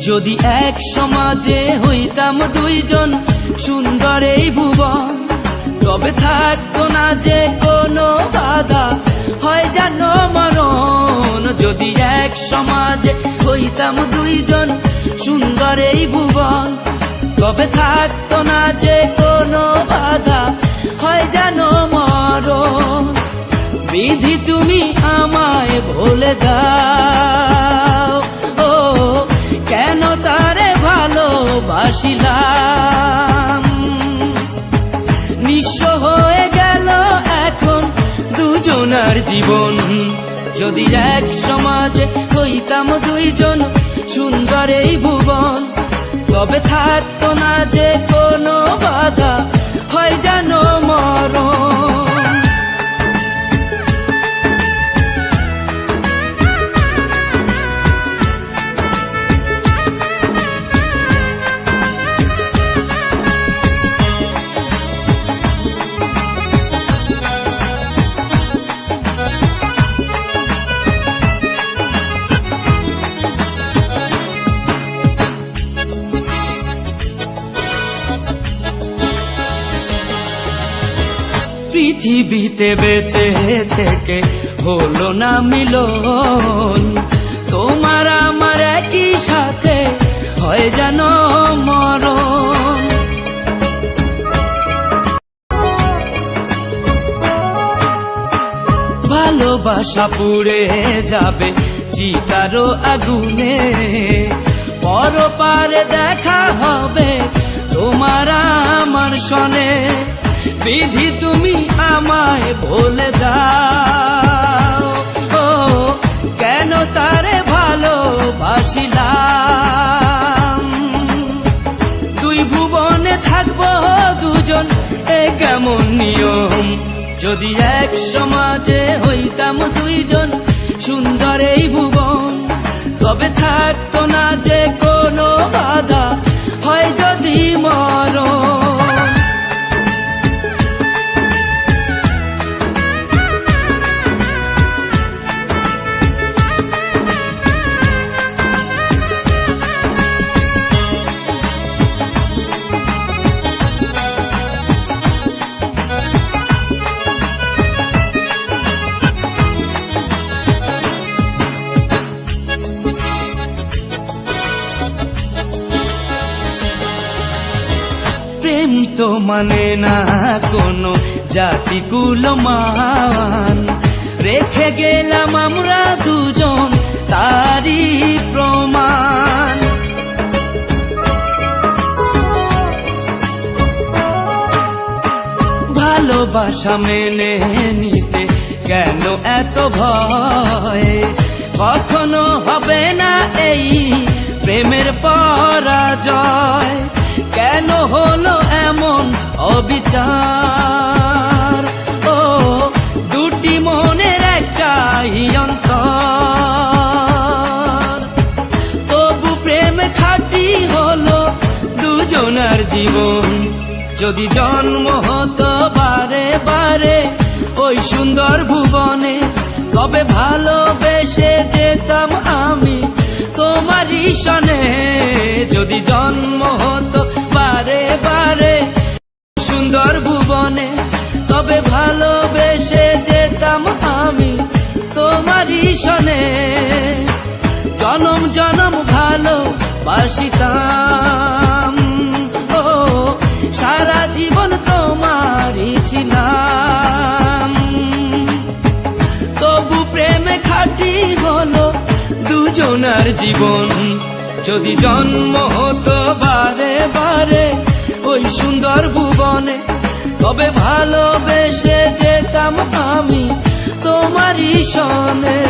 যদি এক সমাজে হইতাম দুইজন সুন্দর এই ভুবন, তবে থাকতো না যে কোনো বাধা, হয় জানো মরণ। যদি এক সমাজে হইতাম দুইজন সুন্দর এই ভুবন, তবে থাকতো না যে কোনো বাধা, হয় জানো মরণ। বিধি তুমি আমায় ভুলে দাও, ও কেন তারে ভালোবাসিলাম। নিঃস্ব হয়ে গেল এখন দুজনার জীবন। যদি এক সমাজে হইতাম দুইজন সুন্দর এই ভুবন, তবে থাকতো না যে কোনো বাধা, হয় জানো মরণ। পৃথিবীতে বেঁচে থেকে হলো না মিলন, তোমার আমার একই সাথে হয় জানো মরণ। ভালোবাসা পুড়ে যাবে চিতারো আগুনে, পরপারে দেখা হবে তোমার আমার সনে। বিধি তুমি আমায় ভুলে দাও, ও কেন তারে ভালোবাসিলাম। দুই ভুবনে থাকবো দুজন, এ কেমন নিয়ম। যদি এক সমাজে হইতাম দুইজন সুন্দর এই ভুবন, তবে থাকতো না যে কোনো বাধা, হয় যদি মরণ। প্রেম তো মানে না কোনো জাতি কুলমান, রেখে গেলাম আমরা দুজন তারই প্রমাণ। ভালোবাসা মেনে নিতে কেন এত ভয়, কখনো হবে না এই প্রেমের পরাজয়। কেন হলো এমন অবিচার, ও দুটি মনের একটাই অন্তর। তবু প্রেম খাঁটি হলো দুজনার জীবন। যদি জন্ম হতো বারে বারে ওই সুন্দর ভুবনে, তবে ভালোবেসে যেতাম আমি তোমারই সনে। যদি জন্ম হতো বারে বারে সুন্দর ভুবনে, তবে ভালোবেসে যেতাম আমি তোমারই সনে। জনম জনম ভালোবাসিতাম, ও সারা জীবন তোমারই ছিলাম। তবু প্রেমে খাঁটি হলো দুজনার জীবন। যদি জন্ম হতো বারে বারে ওই সুন্দর ভুবনে, তবে ভালোবেসে যেতাম আমি তোমারই সনে।